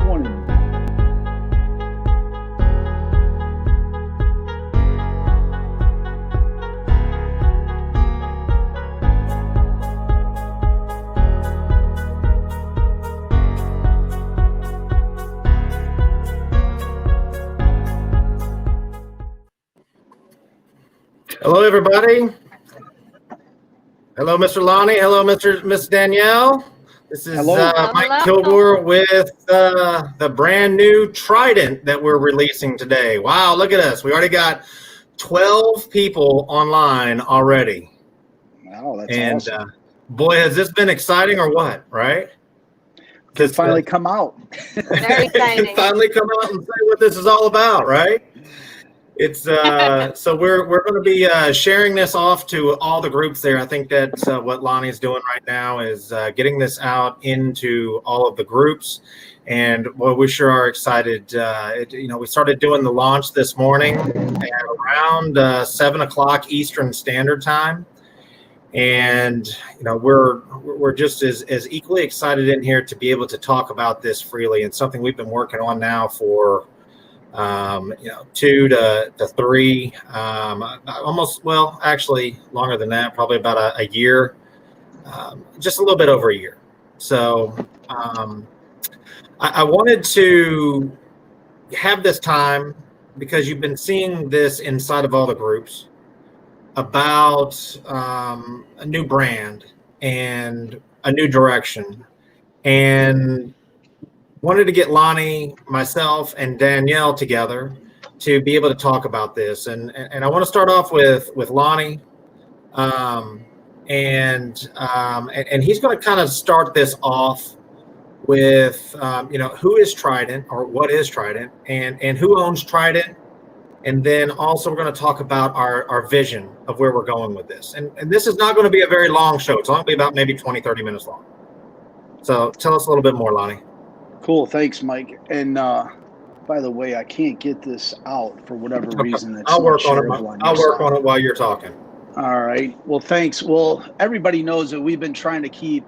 Morning. Hello, everybody. Hello, Mr. Lonnie. Hello, Miss Danielle. This is Mike Kilgore with the brand new Trident that we're releasing today. Wow, look at us. We already got 12 people online already. Wow, that's awesome. Boy, has this been exciting or what, right? Can finally come out. Very exciting. Can finally come out and say what this is all about, right? It's so we're going to be sharing this off to all the groups there. I think that's what Lonnie's doing right now is getting this out into all of the groups, and well, we sure are excited. We started doing the launch this morning at around 7 o'clock Eastern Standard Time, and we're just as equally excited in here to be able to talk about this freely. It's something we've been working on now for 2 to 3, almost, well, actually longer than that, probably about a year, just a little bit over a year. So I wanted to have this time because you've been seeing this inside of all the groups about a new brand and a new direction, and wanted to get Lonnie, myself, and Danielle together to be able to talk about this. And I want to start off with Lonnie, and he's going to kind of start this off with who is Trident, or what is Trident, and who owns Trident. And then also we're going to talk about our vision of where we're going with this. And this is not going to be a very long show. It's only going to be about maybe 20, 30 minutes long. So tell us a little bit more, Lonnie. Cool. Thanks, Mike. And by the way, I can't get this out for whatever reason. I'll work on it. I'll work on it while you're talking. All right. Well, thanks. Well, everybody knows that we've been trying to keep,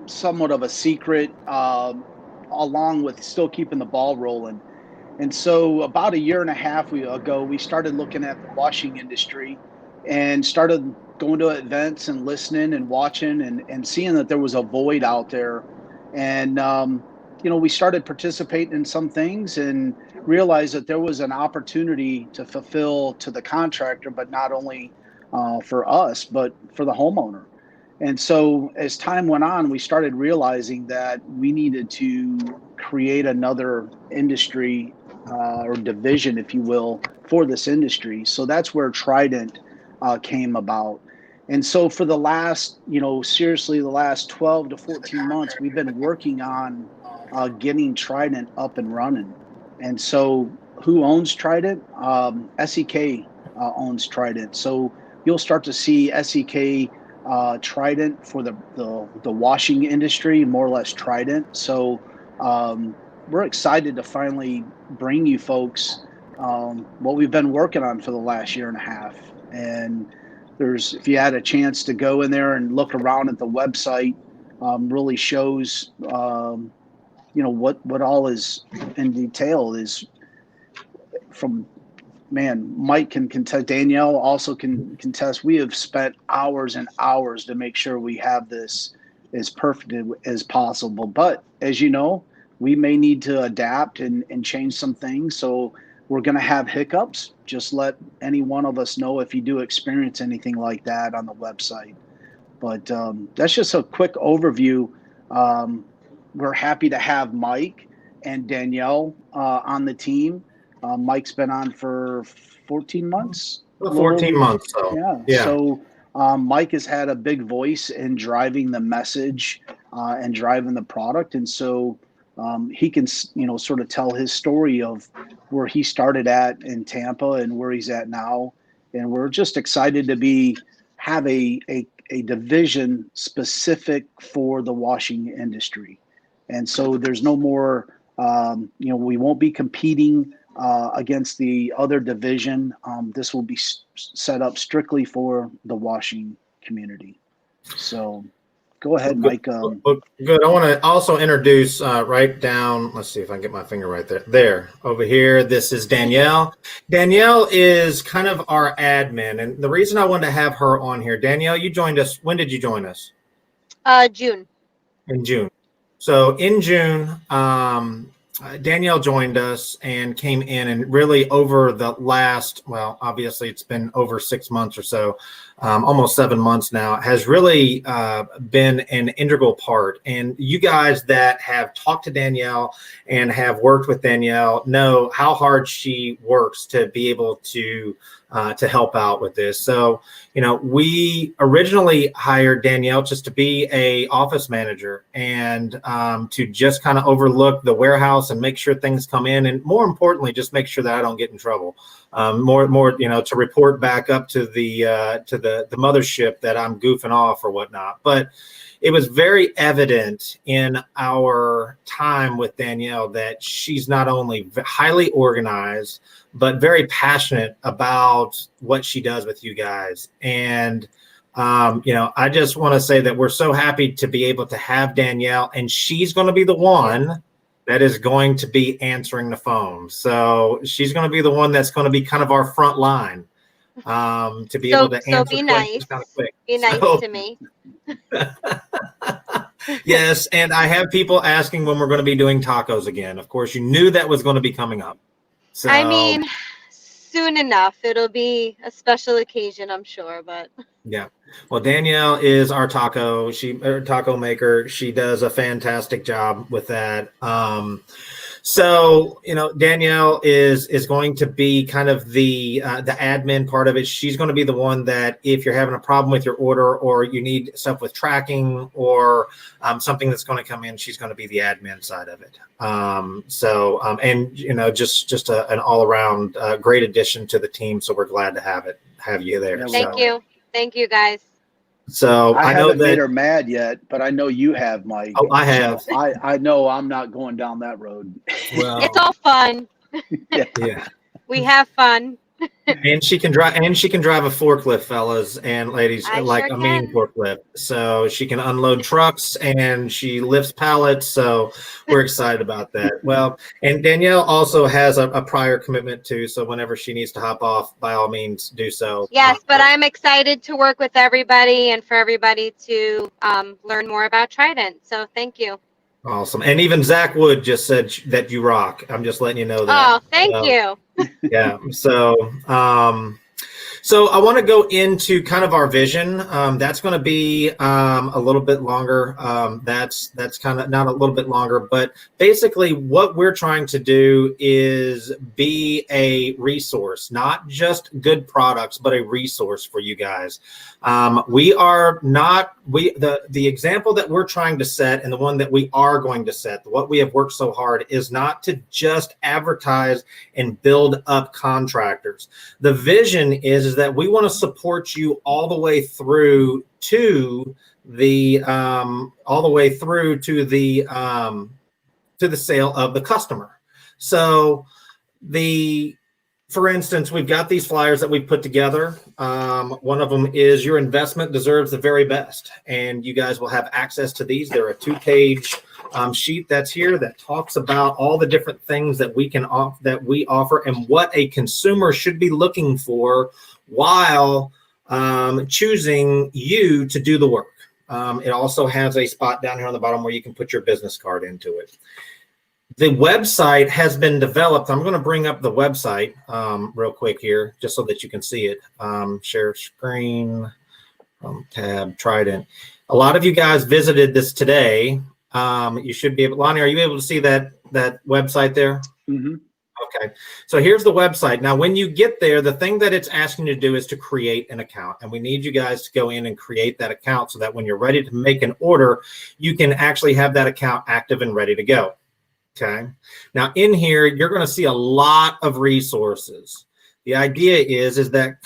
somewhat of a secret, along with still keeping the ball rolling. And so about a year and a half ago, we started looking at the washing industry and started going to events and listening and watching and seeing that there was a void out there. And, we started participating in some things and realized that there was an opportunity to fulfill to the contractor, but not only for us, but for the homeowner. And so as time went on, we started realizing that we needed to create another industry or division, if you will, for this industry. So that's where Trident came about. And so for the last, seriously, the last 12 to 14 months, we've been working on getting Trident up and running. And so who owns Trident? SEK owns Trident. So you'll start to see SEK Trident for the washing industry, more or less Trident. So we're excited to finally bring you folks what we've been working on for the last year and a half. And if you had a chance to go in there and look around at the website, really shows, what all is in detail is from, Mike can contest, Danielle also can contest. We have spent hours and hours to make sure we have this as perfect as possible. But as you know, we may need to adapt and change some things. So we're going to have hiccups. Just let any one of us know if you do experience anything like that on the website. But that's just a quick overview. We're happy to have Mike and Danielle on the team. Mike's been on for 14 months. 14 months. So. Yeah. So Mike has had a big voice in driving the message and driving the product. And so he can, sort of tell his story of where he started at in Tampa and where he's at now. And we're just excited to have a division specific for the washing industry. And so there's no more, we won't be competing against the other division. This will be set up strictly for the washing community. So Go ahead, Mike. Good. I want to also introduce right down. Let's see if I can get my finger right there. There, over here. This is Danielle. Danielle is kind of our admin, and the reason I wanted to have her on here, Danielle, you joined us. When did you join us? June. In June. So in June, Danielle joined us and came in, and really over the last, well, obviously it's been over 6 months or so, almost 7 months now, has really been an integral part. And you guys that have talked to Danielle and have worked with Danielle know how hard she works to be able to help out with this. So, you know, we originally hired Danielle just to be a office manager and to just kind of overlook the warehouse and make sure things come in, and more importantly, just make sure that I don't get in trouble. More, you know, to report back up to the mothership that I'm goofing off or whatnot. But it was very evident in our time with Danielle that she's not only highly organized, but very passionate about what she does with you guys. And, you know, I just want to say that we're so happy to be able to have Danielle, and she's going to be the one that is going to be answering the phone. So she's going to be the one that's going to be kind of our front line to be able to answer questions kind of quick. Be nice to me. Yes, and I have people asking when we're going to be doing tacos again. Of course, you knew that was going to be coming up. So, I mean, soon enough. It'll be a special occasion, I'm sure, but yeah. Well, Danielle is our taco maker. She does a fantastic job with that. So, you know, Danielle is going to be kind of the admin part of it. She's going to be the one that if you're having a problem with your order or you need stuff with tracking or something that's going to come in, she's going to be the admin side of it. And you know, just an all around great addition to the team. So we're glad to have you there. Thank you, guys. So I know haven't that made her mad yet, but I know you have, Mike. Oh, I have. So I know I'm not going down that road. Well, it's all fun. Yeah. We have fun. And she can drive a forklift, fellas and ladies, like sure a mean forklift. So she can unload trucks and she lifts pallets. So we're excited about that. Well, and Danielle also has a prior commitment too. So whenever she needs to hop off, by all means do so. Yes, but I'm excited to work with everybody and for everybody to learn more about Trident. So thank you. Awesome. And even Zach Wood just said that you rock. I'm just letting you know that. Oh, thank you. Yeah. So I want to go into kind of our vision. That's going to be a little bit longer. That's kind of not a little bit longer, but basically what we're trying to do is be a resource, not just good products, but a resource for you guys. The example that we're trying to set and the one that we are going to set, what we have worked so hard is not to just advertise and build up contractors. The vision is that we want to support you all the way through to the sale of the customer. So for instance, we've got these flyers that we've put together. One of them is your investment deserves the very best, and you guys will have access to these. They're a 2-page sheet that's here that talks about all the different things that we offer and what a consumer should be looking for while choosing you to do the work. It also has a spot down here on the bottom where you can put your business card into it. The website has been developed. I'm going to bring up the website real quick here just so that you can see it. Share screen, tab, Trident. A lot of you guys visited this today. You should be able, Lonnie, are you able to see that website there? Mm-hmm. Okay. So here's the website. Now, when you get there, the thing that it's asking you to do is to create an account. And we need you guys to go in and create that account so that when you're ready to make an order, you can actually have that account active and ready to go. Okay. Now in here, you're going to see a lot of resources. The idea is that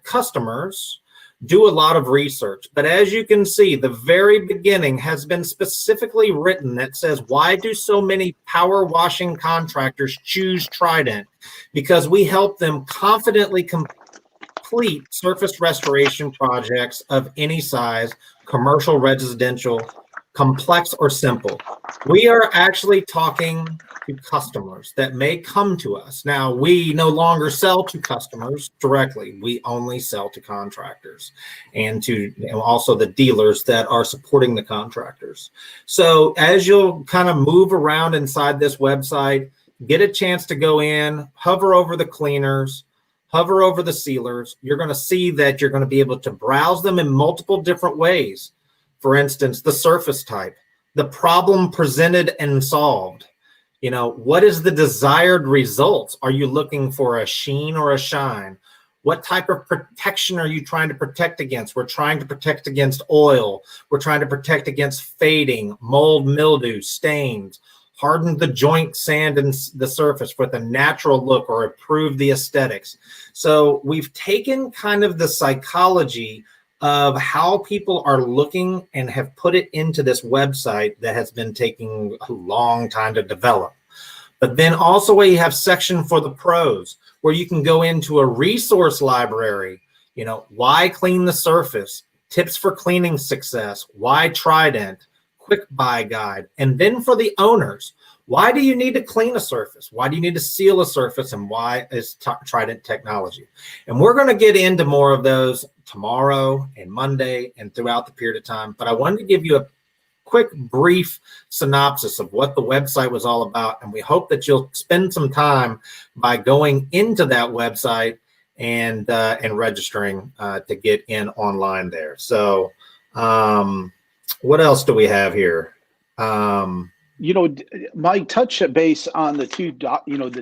customers do a lot of research, but as you can see, the very beginning has been specifically written that says, why do so many power washing contractors choose Trident? Because we help them confidently complete complete surface restoration projects of any size, commercial, residential, complex or simple. We are actually talking to customers that may come to us. Now, we no longer sell to customers directly. We only sell to contractors and to also the dealers that are supporting the contractors. So as you'll kind of move around inside this website, get a chance to go in, hover over the cleaners, hover over the sealers, you're going to see that you're going to be able to browse them in multiple different ways. For instance, the surface type, the problem presented and solved. You know, what is the desired result? Are you looking for a sheen or a shine? What type of protection are you trying to protect against? We're trying to protect against oil. We're trying to protect against fading, mold, mildew, stains, harden the joint, sand, and the surface with a natural look or improve the aesthetics. So we've taken kind of the psychology of how people are looking and have put it into this website that has been taking a long time to develop. But then also we have section for the pros where you can go into a resource library, you know, why clean the surface, tips for cleaning success, why Trident, quick buy guide. And then for the owners, why do you need to clean a surface? Why do you need to seal a surface? And why is Trident technology? And we're going to get into more of those tomorrow and Monday and throughout the period of time. But I wanted to give you a quick, brief synopsis of what the website was all about. And we hope that you'll spend some time by going into that website and registering to get in online there. So what else do we have here? You know, Mike, touch base on the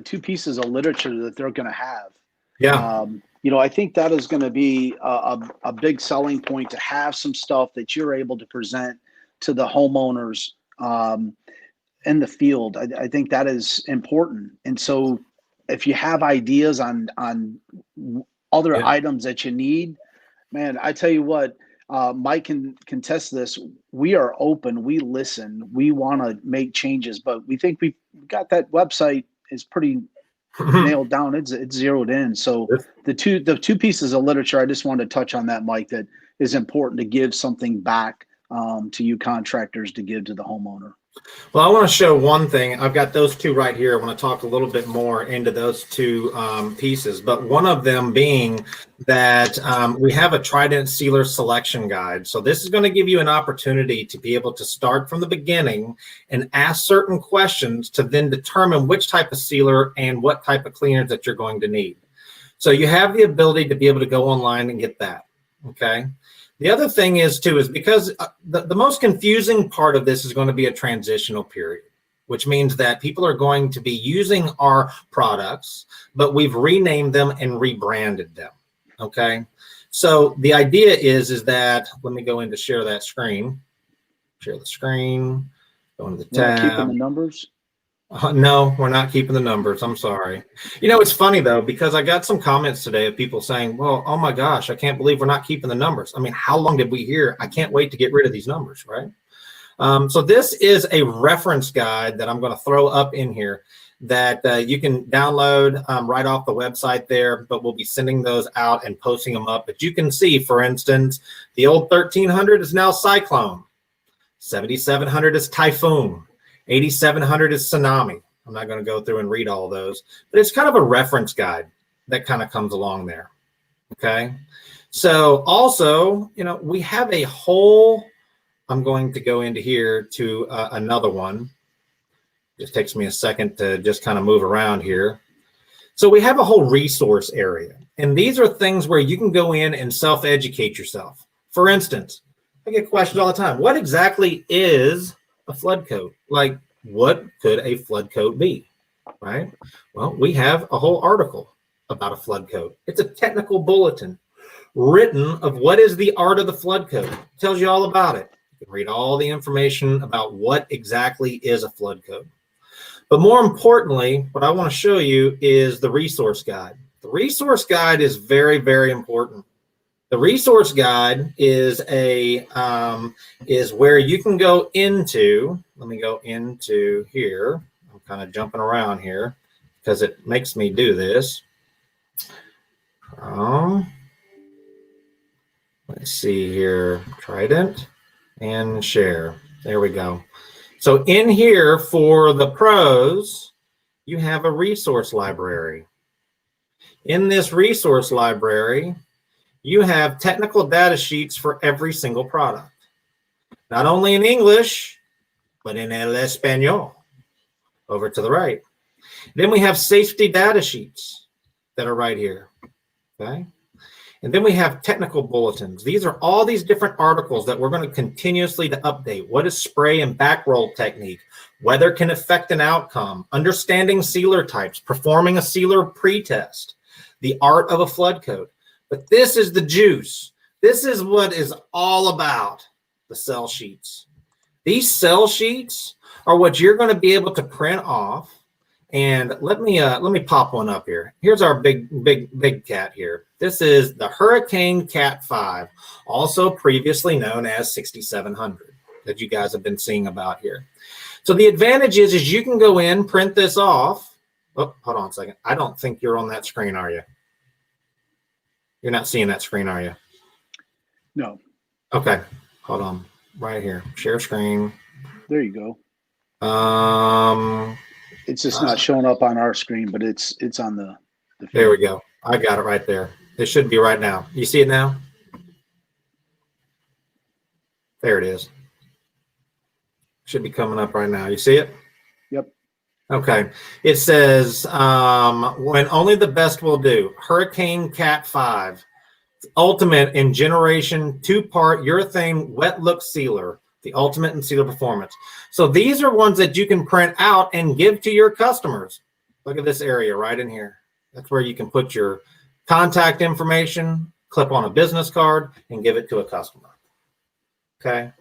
two pieces of literature that they're going to have. Yeah. You know, I think that is going to be a big selling point to have some stuff that you're able to present to the homeowners in the field. I think that is important. And so if you have ideas on other items that you need, man, I tell you what, Mike can contest this. We are open. We listen. We want to make changes, but we think we've got that website is pretty nailed down. It's zeroed in. So the two pieces of literature, I just wanted to touch on that, Mike, that is important to give something back to you contractors to give to the homeowner. Well, I want to show one thing. I've got those two right here. I want to talk a little bit more into those two pieces, but one of them being that we have a Trident Sealer Selection Guide. So this is going to give you an opportunity to be able to start from the beginning and ask certain questions to then determine which type of sealer and what type of cleaners that you're going to need. So you have the ability to be able to go online and get that, okay? The other thing is, too, is because the most confusing part of this is going to be a transitional period, which means that people are going to be using our products, but we've renamed them and rebranded them, okay? So the idea is that, let me go in to share that screen. Share the screen, go into the tab. Keeping the numbers? No, we're not keeping the numbers. I'm sorry. You know, it's funny, though, because I got some comments today of people saying, well, oh, my gosh, I can't believe we're not keeping the numbers. I mean, how long did we hear? I can't wait to get rid of these numbers, right? So this is a reference guide that I'm going to throw up in here that you can download right off the website there, but we'll be sending those out and posting them up. But you can see, for instance, the old 1300 is now Cyclone. 7700 is Typhoon. 8700 is Tsunami. I'm not going to go through and read all those, but it's kind of a reference guide that kind of comes along there. Okay. So also, you know, we have a whole, I'm going to go into here to another one. Just takes me a second to just kind of move around here. So we have a whole resource area, and these are things where you can go in and self-educate yourself. For instance, I get questions all the time. What exactly is a flood coat? Like, what could a flood coat be, right? Well, we have a whole article about a flood coat. It's a technical bulletin written of what is the art of the flood coat. It tells you all about it. You can read all the information about what exactly is a flood coat. But more importantly, what I want to show you is the resource guide. The resource guide is very, very important. The resource guide is where you can go into. Let me go into here. I'm kind of jumping around here because it makes me do this. Let's see here, Trident and share. There we go. So in here for the pros, you have a resource library. In this resource library, you have technical data sheets for every single product. Not only in English, but in el español, over to the right. Then we have safety data sheets that are right here, okay? And then we have technical bulletins. These are all these different articles that we're going to continuously to update. What is spray and back roll technique? Weather can affect an outcome. Understanding sealer types. Performing a sealer pretest. The art of a flood coat. But this is the juice. This is what is all about the sell sheets. These sell sheets are what you're going to be able to print off. And let me pop one up here. Here's our big cat here. This is the Hurricane Cat 5, also previously known as 6700 that you guys have been seeing about here. So the advantage is you can go in, print this off. Oh, hold on a second. I don't think you're on that screen, are you? You're not seeing that screen, are you? No. Okay. Hold on. Right here. Share screen. There you go. It's just not showing up on our screen, but it's on the there we go. I got it right there. It should be right now. You see it now? There it is. Should be coming up right now. You see it? Yep. Okay. It says, when only the best will do. Hurricane Cat 5. Ultimate in generation 2-part urethane wet look sealer. The ultimate in sealer performance. So these are ones that you can print out and give to your customers. Look at this area right in here. That's where you can put your contact information, clip on a business card, and give it to a customer. Okay.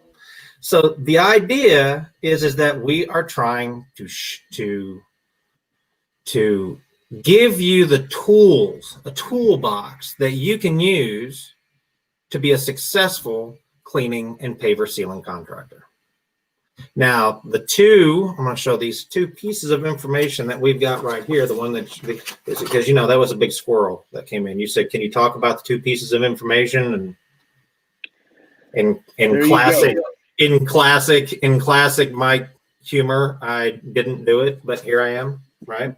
So the idea is that we are trying to give you the tools, a toolbox that you can use to be a successful cleaning and paver sealing contractor. Now, I'm going to show these two pieces of information that we've got right here. The one that is because that was a big squirrel that came in. You said, can you talk about the two pieces of information? And in classic Mike humor, I didn't do it, but here I am, right?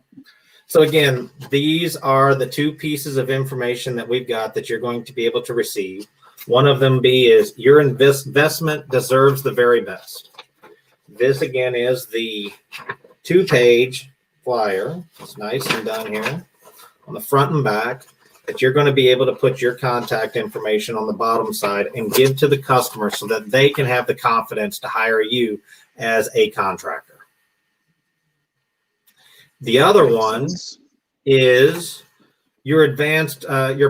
So again, these are the two pieces of information that we've got that you're going to be able to receive. One of them is your investment deserves the very best. This again is the 2-page flyer. It's nice and done here on the front and back that you're going to be able to put your contact information on the bottom side and give to the customer so that they can have the confidence to hire you as a contractor. The other one is your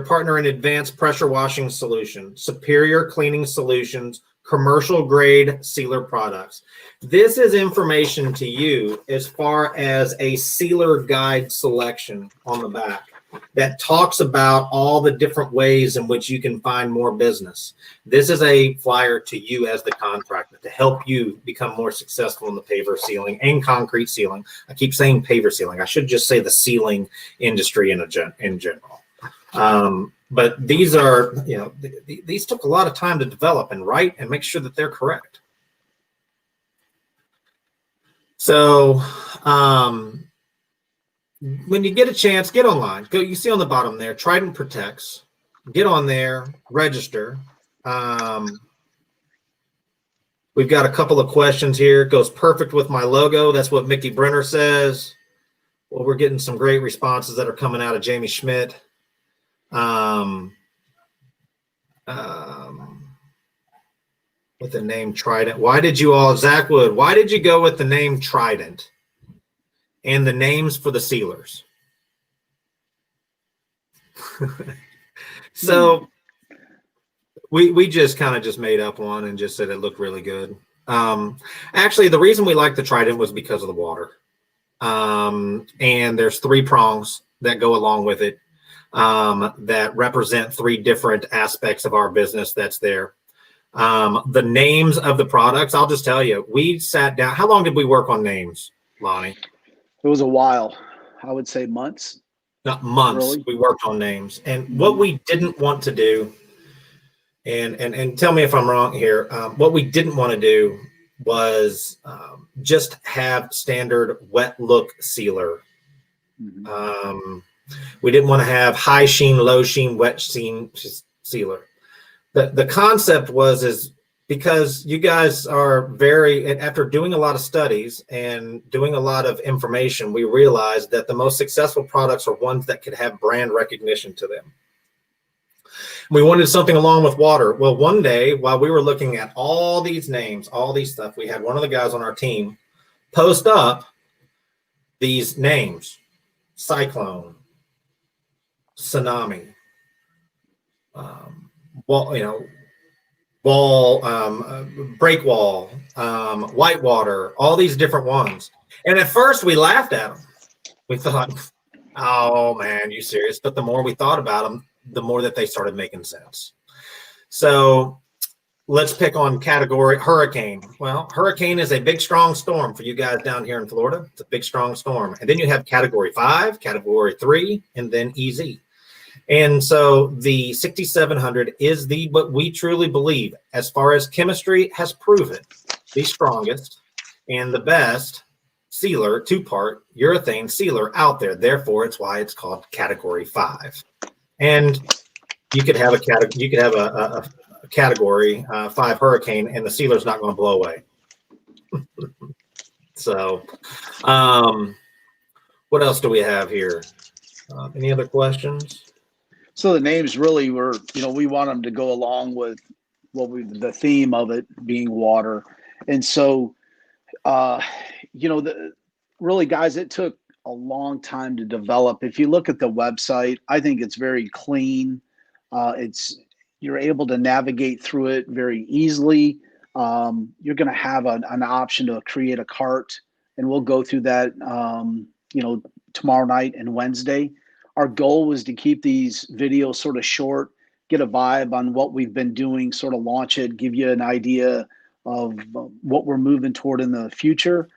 partner in advanced pressure washing solution, superior cleaning solutions, commercial grade sealer products. This is information to you as far as a sealer guide selection on the back that talks about all the different ways in which you can find more business. This is a flyer to you as the contractor to help you become more successful in the paver sealing and concrete sealing. I keep saying paver sealing. I should just say the sealing industry in general. But these are, these took a lot of time to develop and write and make sure that they're correct. So, when you get a chance, get online. Go. You see on the bottom there, Trident Protects. Get on there, register. We've got a couple of questions here. It goes perfect with my logo. That's what Mickey Brenner says. Well, we're getting some great responses that are coming out of Jamie Schmidt. With the name Trident. Why did you all, Zach Wood, why did you go with the name Trident and the names for the sealers? So we just kind of just made up one and just said it looked really good. Actually, the reason we liked the Trident was because of the water. And there's 3 prongs that go along with it that represent 3 different aspects of our business that's there. The names of the products, I'll just tell you, we sat down. How long did we work on names, Lonnie? It was a while. I would say months. Not months. Really? We worked on names. And what we didn't want to do and tell me if I'm wrong here. What we didn't want to do was just have standard wet look sealer. We didn't want to have high sheen, low sheen, wet sheen sealer. The concept is because you guys are after doing a lot of studies and doing a lot of information, we realized that the most successful products are ones that could have brand recognition to them. We wanted something along with water. Well, one day while we were looking at all these names, all these stuff, we had one of the guys on our team post up these names: Cyclone, Tsunami, break wall, whitewater, all these different ones. And at first we laughed at them. We thought, oh man, you serious? But the more we thought about them, the more that they started making sense. So let's pick on category hurricane. Well, hurricane is a big, strong storm for you guys down here in Florida. It's a big, strong storm. And then you have category 5, category 3, and then EZ. And so the 6700 is what we truly believe, as far as chemistry has proven, the strongest and the best sealer, 2-part urethane sealer out there. Therefore, it's why it's called category 5. And you could have a category 5 hurricane, and the sealer's not going to blow away. So, what else do we have here? Any other questions? So the names really were, we want them to go along with the theme of it being water. And so, really, guys, it took a long time to develop. If you look at the website, I think it's very clean. You're able to navigate through it very easily. You're going to have an option to create a cart, and we'll go through that, tomorrow night and Wednesday. Our goal was to keep these videos sort of short, get a vibe on what we've been doing, sort of launch it, give you an idea of what we're moving toward in the future.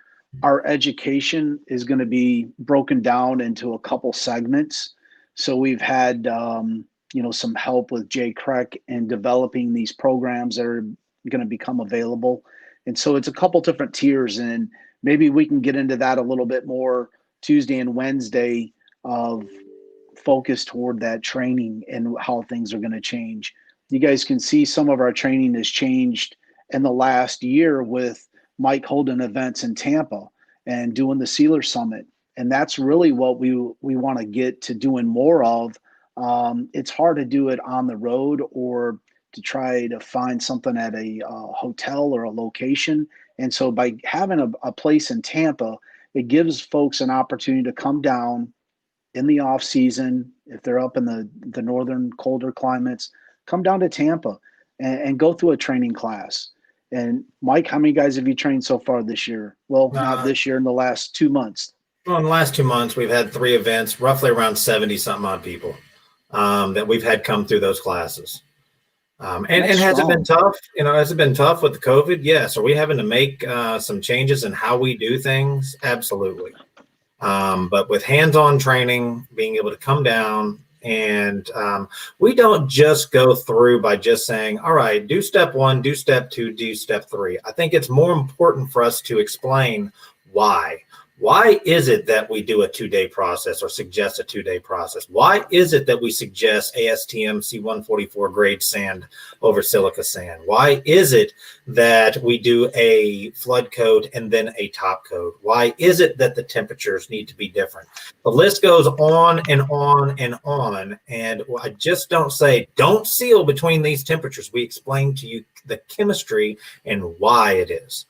Our education is going to be broken down into a couple segments. So we've had, some help with Jay Kreck in developing these programs that are going to become available. And so it's a couple different tiers, and maybe we can get into that a little bit more Tuesday and Wednesday of focus toward that training and how things are going to change. You guys can see some of our training has changed in the last year with Mike holding events in Tampa and doing the Sealer Summit. And that's really what we want to get to doing more of. It's hard to do it on the road or to try to find something at a hotel or a location. And so by having a place in Tampa, it gives folks an opportunity to come down in the off season. If they're up in the northern colder climates, come down to Tampa and go through a training class. And Mike, how many guys have you trained so far this year? Well, not this year, in the last 2 months. Well, in the last 2 months, we've had 3 events, roughly around 70 something odd people that we've had come through those classes. And has it been tough? Has it been tough with the COVID? Yes. Are we having to make some changes in how we do things? Absolutely. But with hands-on training, being able to come down, and we don't just go through by just saying, all right, do step 1, do step 2, do step 3. I think it's more important for us to explain why. Why is it that we do a 2-day process or suggest a 2-day process? Why is it that we suggest ASTM C144 grade sand over silica sand? Why is it that we do a flood coat and then a top coat? Why is it that the temperatures need to be different? The list goes on and on and on. And I just don't say, don't seal between these temperatures. We explain to you the chemistry and why it is.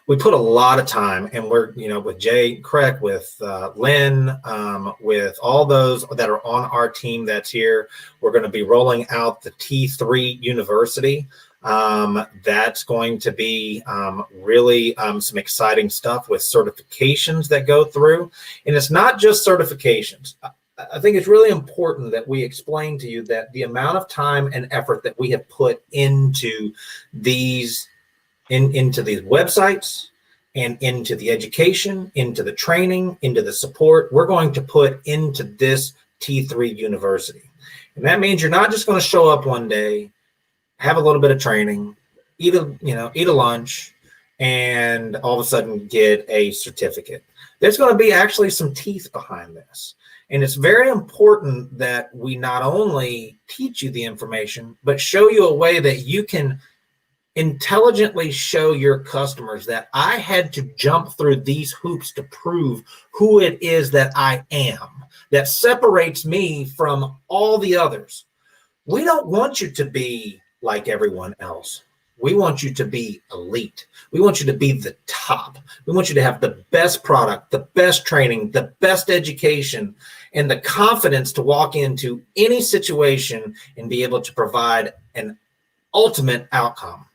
We put a lot of time, and we're, with Jay Kreck, with Lynn, with all those that are on our team that's here. We're going to be rolling out the T3 University. That's going to be really some exciting stuff with certifications that go through. And it's not just certifications. I think it's really important that we explain to you that the amount of time and effort that we have put into these into these websites and into the education, into the training, into the support, we're going to put into this T3 University. And that means you're not just going to show up one day, have a little bit of training, eat a lunch, and all of a sudden get a certificate. There's going to be actually some teeth behind this. And it's very important that we not only teach you the information, but show you a way that you can intelligently show your customers that I had to jump through these hoops to prove who it is that I am, that separates me from all the others. We don't want you to be like everyone else. We want you to be elite. We want you to be the top. We want you to have the best product, the best training, the best education, and the confidence to walk into any situation and be able to provide an ultimate outcome.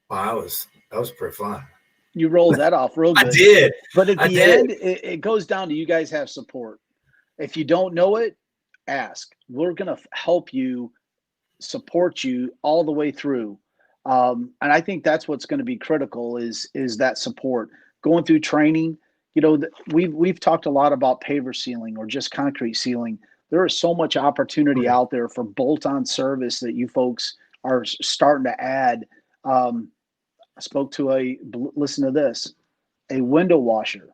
Wow, that was pretty fun. You rolled that off real good. I did. But at the end, it goes down to you guys have support. If you don't know it, ask. We're going to help you, support you all the way through. And I think that's what's going to be critical is that support. Going through training, we've talked a lot about paver sealing or just concrete sealing. There is so much opportunity out there for bolt-on service that you folks are starting to add. I spoke to listen to this, a window washer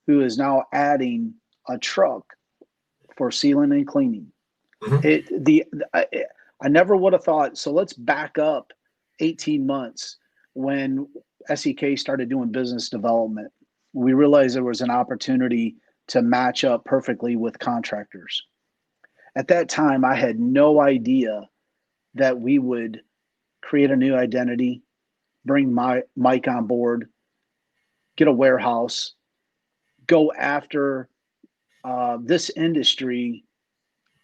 who is now adding a truck for sealing and cleaning. I never would have thought. So let's back up 18 months when SEK started doing business development. We realized there was an opportunity to match up perfectly with contractors. At that time, I had no idea that we would create a new identity, bring Mike on board, get a warehouse, go after this industry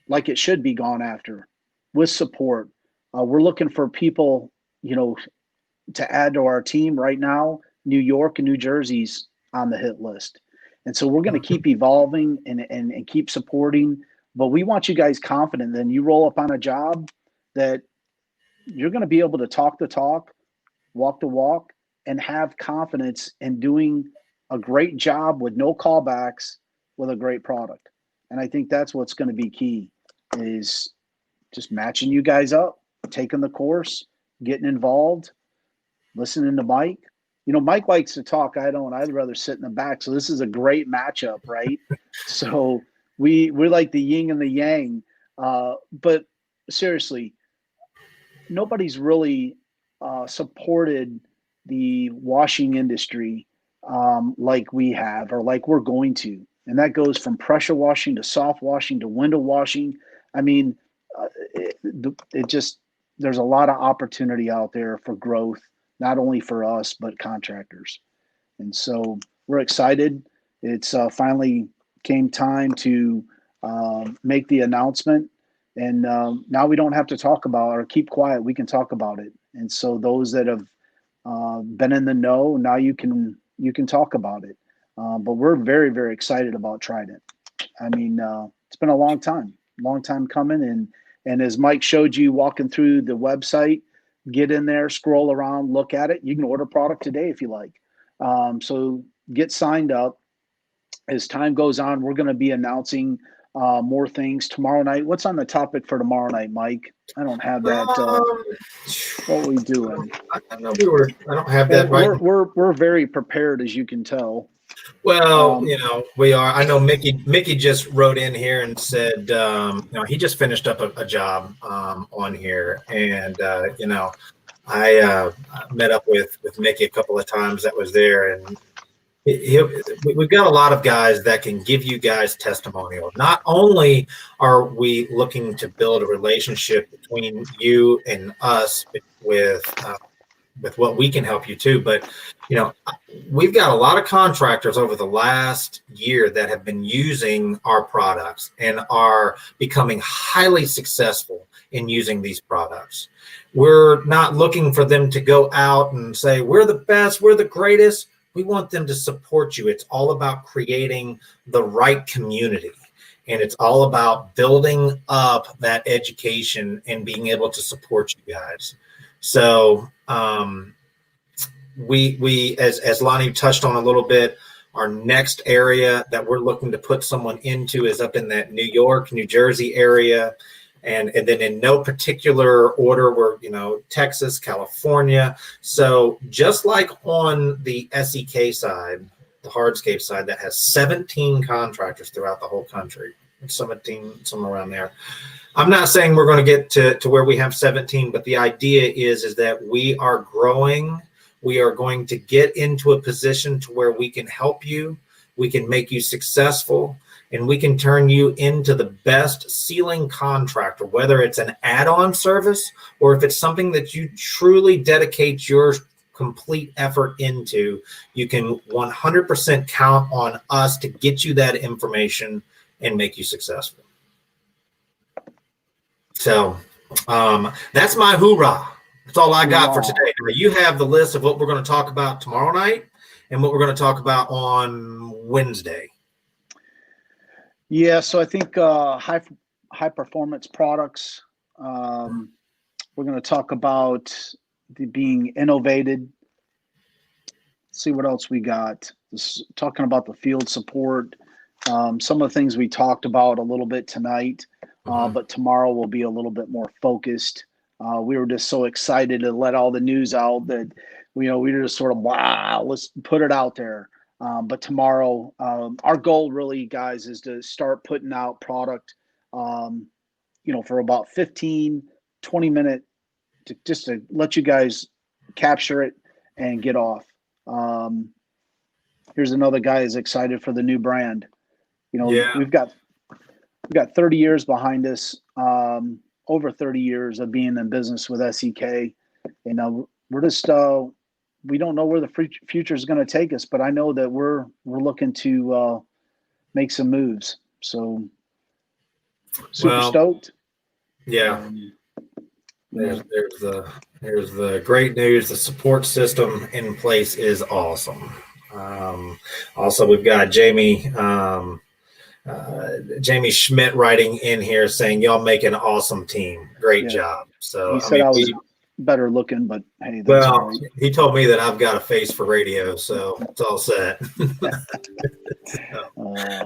like it should be gone after with support. We're looking for people, to add to our team right now. New York and New Jersey's on the hit list. And so we're going to keep evolving and keep supporting. But we want you guys confident. Then you roll up on a job that you're going to be able to talk the talk, walk the walk, and have confidence in doing a great job with no callbacks with a great product. And I think that's what's going to be key is just matching you guys up, taking the course, getting involved, listening to Mike. Mike likes to talk. I don't. I'd rather sit in the back. So this is a great matchup, right? So we're like the yin and the yang. But seriously, nobody's really supported the washing industry like we have or like we're going to. And that goes from pressure washing to soft washing to window washing. I mean, there's a lot of opportunity out there for growth, not only for us, but contractors. And so we're excited. It's finally came time to make the announcement. And now we don't have to talk about or keep quiet. We can talk about it. And so those that have been in the know, now you can talk about it. But we're very, very excited about Trident. I mean, it's been a long time coming. And as Mike showed you walking through the website, get in there, scroll around, look at it. You can order product today if you like. So get signed up. As time goes on, we're going to be announcing more things tomorrow night. What's on the topic for tomorrow night, Mike? I don't have that. What are we doing? I know I don't have that right. We're very prepared, as you can tell. Well, we are. I know Mickey just wrote in here and said, he just finished up a job on here, and I met up with Mickey a couple of times that was there, and we've got a lot of guys that can give you guys testimonial. Not only are we looking to build a relationship between you and us with what we can help you too, but we've got a lot of contractors over the last year that have been using our products and are becoming highly successful in using these products. We're not looking for them to go out and say, we're the best, we're the greatest. We want them to support you. It's all about creating the right community. And it's all about building up that education and being able to support you guys. So we as Lonnie touched on a little bit, Our next area that we're looking to put someone into is up in that New York, New Jersey area. And then in no particular order, we're, Texas, California. So just like on the SEK side, the hardscape side, that has 17 contractors throughout the whole country, 17, somewhere around there. I'm not saying we're going to get to where we have 17, but the idea is that we are growing. We are going to get into a position to where we can help you, we can make you successful, and we can turn you into the best ceiling contractor, whether it's an add-on service or if it's something that you truly dedicate your complete effort into. You can 100% count on us to get you that information and make you successful. So that's my hoorah. That's all I got for today. You have the list of what we're going to talk about tomorrow night and what we're going to talk about on Wednesday. Yeah, so I think high performance products. We're going to talk about being innovated. See what else we got. Talking about the field support. Some of the things we talked about a little bit tonight, but tomorrow will be a little bit more focused. We were just so excited to let all the news out that we were just sort of, wow, let's put it out there. But tomorrow, our goal really, guys, is to start putting out product, for about 15, 20 minutes, just to let you guys capture it and get off. Here's another guy who's excited for the new brand. We've got 30 years behind us, over 30 years of being in business with SEK. We're just we don't know where the future is going to take us, but I know that we're looking to make some moves. So super stoked. Yeah. There's the great news. The support system in place is awesome. Also, we've got Jamie Schmidt writing in here saying, y'all make an awesome team. Great job. So he said I was better looking, but hey, that's all right. He told me that I've got a face for radio, so it's all set.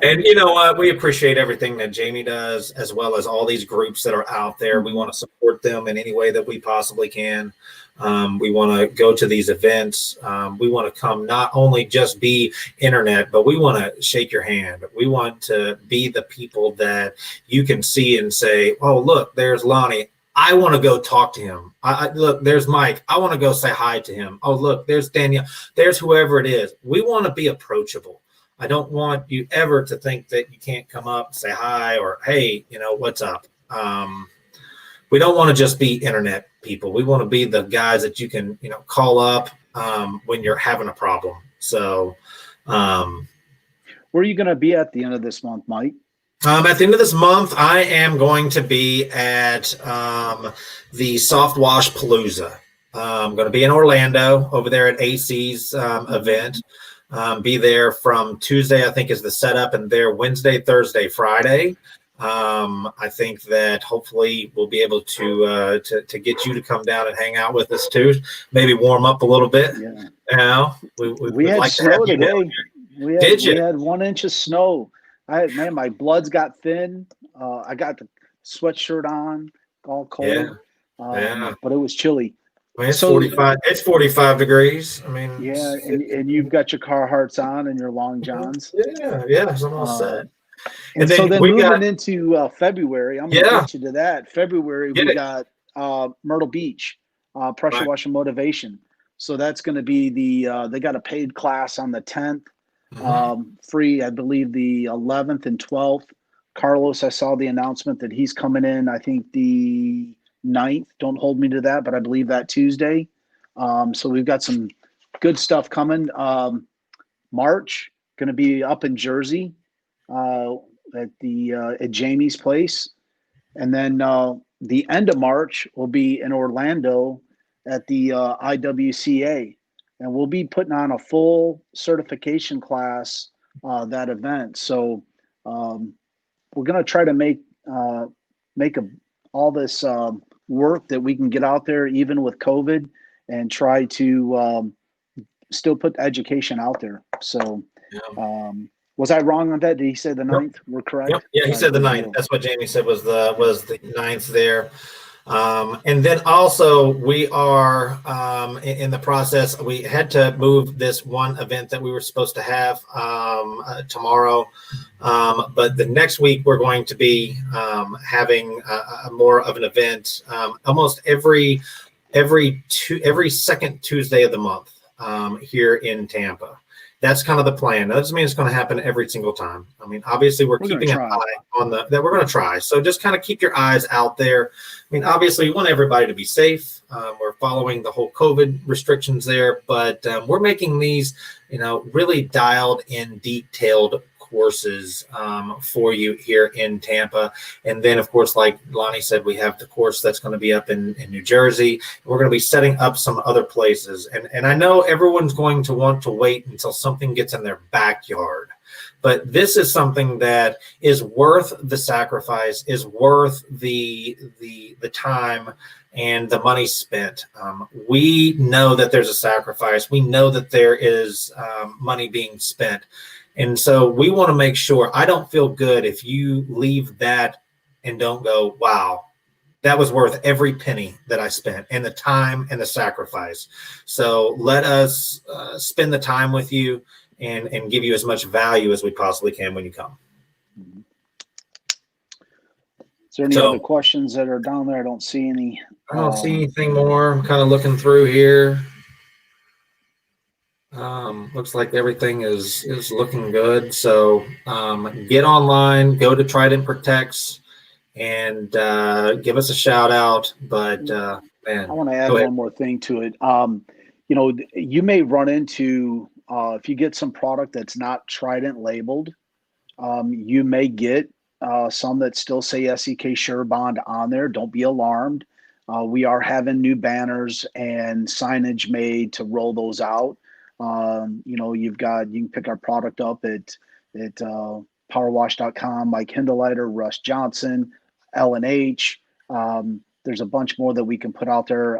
And you know what? We appreciate everything that Jamie does, as well as all these groups that are out there. We want to support them in any way that we possibly can. We want to go to these events. We want to come not only just be internet, but we want to shake your hand. We want to be the people that you can see and say, oh, look, there's Lonnie. I want to go talk to him. Look, there's Mike. I want to go say hi to him. Oh, look, there's Danielle. There's whoever it is. We want to be approachable. I don't want you ever to think that you can't come up and say hi or, hey, what's up? We don't want to just be internet people. We want to be the guys that you can, call up when you're having a problem. So where are you going to be at the end of this month, Mike? At the end of this month, I am going to be at the Soft Wash Palooza. I'm going to be in Orlando over there at AC's event. Be there from Tuesday, I think, is the setup, and there Wednesday, Thursday, Friday. I think that hopefully we'll be able to get you to come down and hang out with us too. Maybe warm up a little bit. Yeah. We had like snow today. We had 1 inch of snow. My bloods got thin. I got the sweatshirt on, all cold. But it was chilly. I mean, it's 45. It's 45 degrees. I mean, yeah, and you've got your Carhartts on and your long johns. Yeah, I'm all set. And so then moving into February, I'm going to get you to that. February, we got Myrtle Beach, pressure washing motivation. So that's going to be they got a paid class on the 10th. Free, I believe, the 11th and 12th. Carlos, I saw the announcement that he's coming in, I think the 9th. Don't hold me to that, but I believe that Tuesday. So we've got some good stuff coming. March, going to be up in Jersey at Jamie's place. And then the end of March will be in Orlando at the IWCA. And we'll be putting on a full certification class that event. So we're going to try to make all this work that we can get out there, even with COVID, and try to still put education out there. So Was I wrong on that? Did he say the 9th? We're correct. Yep. Yeah, he said the 9th. That's what Jamie said was the 9th there. And then also we are in the process. We had to move this one event that we were supposed to have tomorrow, but the next week we're going to be having more of an event almost every second Tuesday of the month here in Tampa. That's kind of the plan. That doesn't mean it's going to happen every single time. I mean, obviously, we're keeping an eye on that we're going to try. So just kind of keep your eyes out there. I mean, obviously, we want everybody to be safe. We're following the whole COVID restrictions there, but we're making these, really dialed in, detailed courses for you here in Tampa. And then, of course, like Lonnie said, we have the course that's going to be up in New Jersey. We're going to be setting up some other places. And I know everyone's going to want to wait until something gets in their backyard. But this is something that is worth the sacrifice, is worth the time and the money spent. We know that there's a sacrifice. We know that there is money being spent. And so we want to make sure, I don't feel good if you leave that and don't go, wow, that was worth every penny that I spent and the time and the sacrifice. So let us spend the time with you and give you as much value as we possibly can when you come. Is there any other questions that are down there? I don't see any. I don't see anything more. I'm kind of looking through here. Looks like everything is looking good. So get online, go to Trident Protects, and give us a shout out. But man, I want to add one more thing to it. You may run into if you get some product that's not Trident labeled, you may get some that still say SEK SureBond on there. Don't be alarmed. We are having new banners and signage made to roll those out. You can pick our product up at powerwash.com, Mike Hindeleiter, Russ Johnson, L&H. There's a bunch more that we can put out there.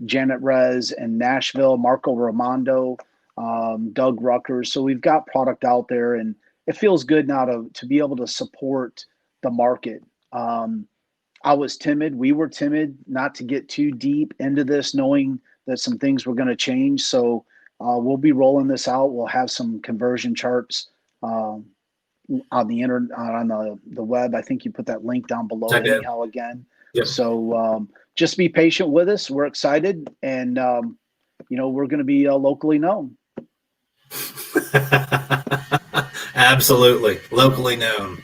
Janet Rez in Nashville, Marco Raimondo, Doug Ruckers. So we've got product out there, and it feels good now to be able to support the market. I was timid. We were timid not to get too deep into this, knowing that some things were going to change. So we'll be rolling this out. We'll have some conversion charts on the internet, on the web. I think you put that link down below anyhow again. Yep. So just be patient with us. We're excited, and we're going to be locally known. Absolutely, locally known.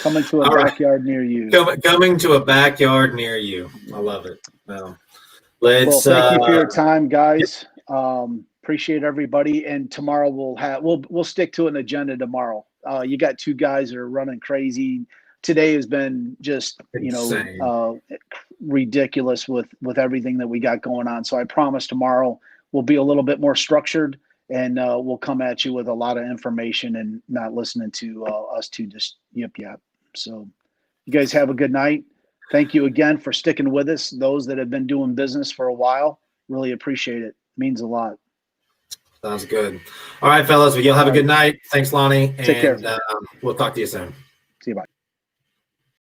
Coming to a backyard near you. Coming to a backyard near you. I love it. Well, thank you for your time, guys. Appreciate everybody. And tomorrow we'll stick to an agenda tomorrow. You got two guys that are running crazy. Today has been just ridiculous with everything that we got going on. So I promise tomorrow we'll be a little bit more structured, and we'll come at you with a lot of information and not listening to us two just yip. So you guys have a good night. Thank you again for sticking with us. Those that have been doing business for a while, really appreciate it. Means a lot. Sounds good. All right, fellas. Well, you'll have a good night. Thanks, Lonnie. Take care. We'll talk to you soon.